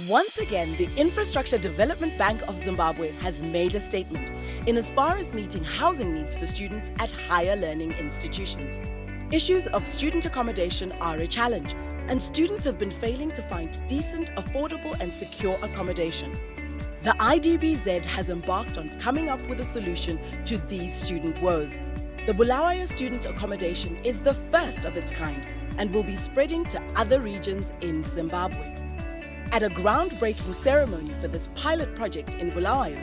Once again, the Infrastructure Development Bank of Zimbabwe has made a statement in as far as meeting housing needs for students at higher learning institutions. Issues of student accommodation are a challenge, and students have been failing to find decent, affordable and secure accommodation. The IDBZ has embarked on coming up with a solution to these student woes. The Bulawayo student accommodation is the first of its kind and will be spreading to other regions in Zimbabwe. At a groundbreaking ceremony for this pilot project in Bulawayo,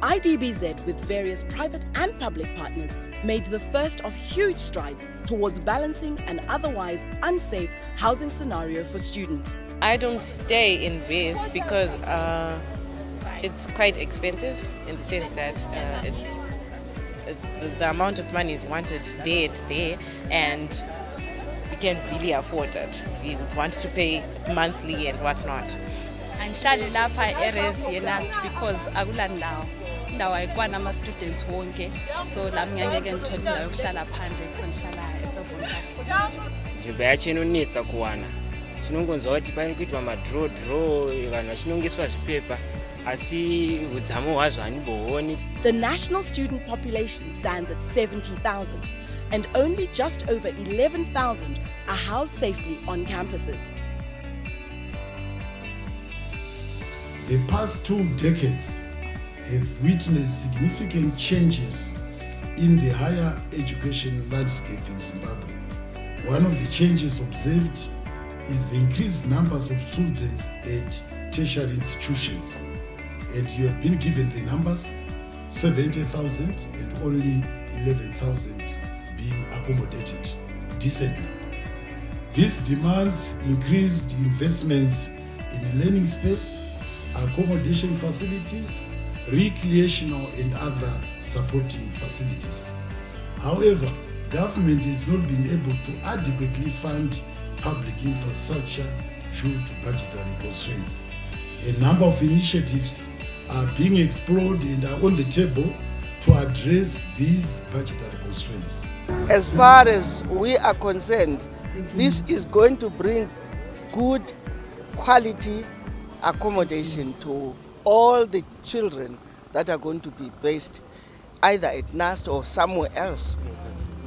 IDBZ with various private and public partners made the first of huge strides towards balancing an otherwise unsafe housing scenario for students. I don't stay in this because it's quite expensive in the sense that the amount of money is wanted there, and we can't really afford it. We want to pay monthly and whatnot. Angihlali lapha areas yenast because akulandawo. Indawo ayikwana ama students wonke. So la ngeke ngithole indawo yokuhlala phandle kufanele esavona. Nzvimbo yacho inonetsa kuwana. Chinongonzwa kuti pari kuitwa madraw vanhu vachinongeswa zvipepa asi udzamu hwazvo handibooni. The national student population stands at 70,000 and only just over 11,000 are housed safely on campuses. The past 2 decades have witnessed significant changes in the higher education landscape in Zimbabwe. One of the changes observed is the increased numbers of students at tertiary institutions. And you have been given the numbers, 70,000 and only 11,000 being accommodated decently. This demands increased investments in learning space, accommodation facilities, recreational and other supporting facilities. However, government has not been able to adequately fund public infrastructure due to budgetary constraints. A number of initiatives are being explored and are on the table to address these budgetary constraints. As far as we are concerned, this is going to bring good quality accommodation to all the children that are going to be based either at NAST or somewhere else,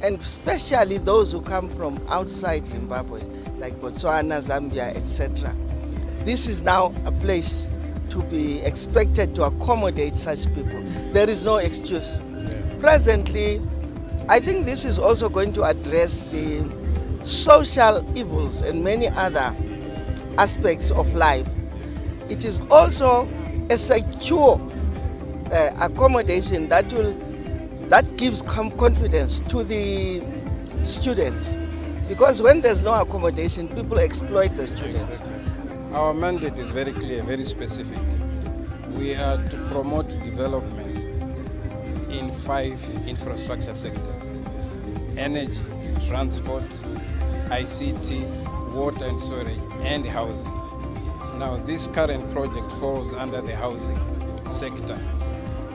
and especially those who come from outside Zimbabwe, like Botswana, Zambia, etc. This is now a place to be expected to accommodate such people. There is no excuse. Presently, I think this is also going to address the social evils and many other aspects of life. It is also a secure accommodation that gives confidence to the students, because when there's no accommodation, people exploit the students. Our mandate is very clear, very specific. We are to promote development in 5 infrastructure sectors: energy, transport, ICT, water and storage, and housing. Now, this current project falls under the housing sector,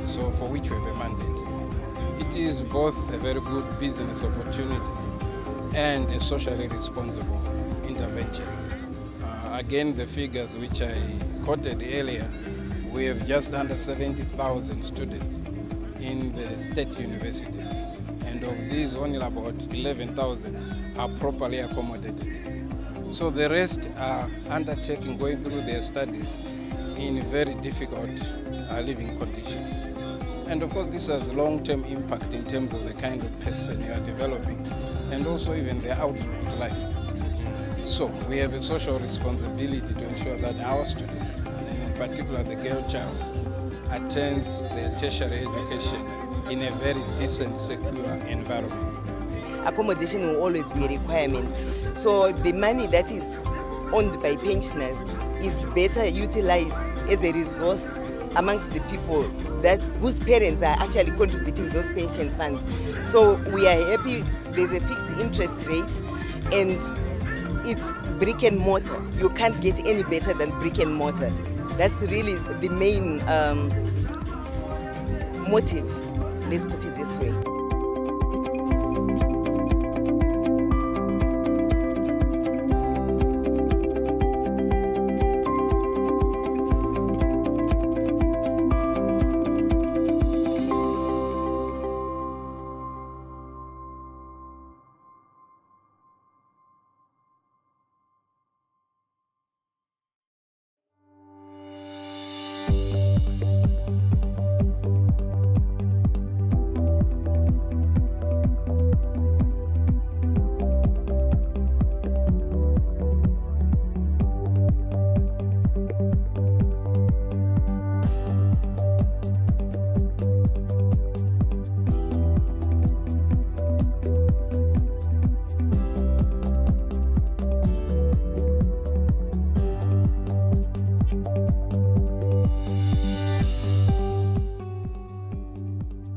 so for which we have a mandate. It is both a very good business opportunity and a socially responsible intervention. Again, the figures which I quoted earlier, we have just under 70,000 students in the state universities, and of these only about 11,000 are properly accommodated. So the rest are going through their studies in very difficult living conditions. And of course this has long-term impact in terms of the kind of person you are developing, and also even their outlook to life. So we have a social responsibility to ensure that our students, and in particular the girl child, attends their tertiary education in a very decent, secure environment. Accommodation will always be a requirement. So the money that is owned by pensioners is better utilized as a resource amongst the people whose parents are actually contributing those pension funds. So we are happy there's a fixed interest rate, and it's brick and mortar. You can't get any better than brick and mortar. That's really the main motive, let's put it this way.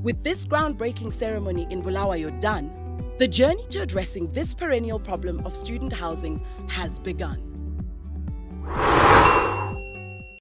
With this groundbreaking ceremony in Bulawayo done, the journey to addressing this perennial problem of student housing has begun.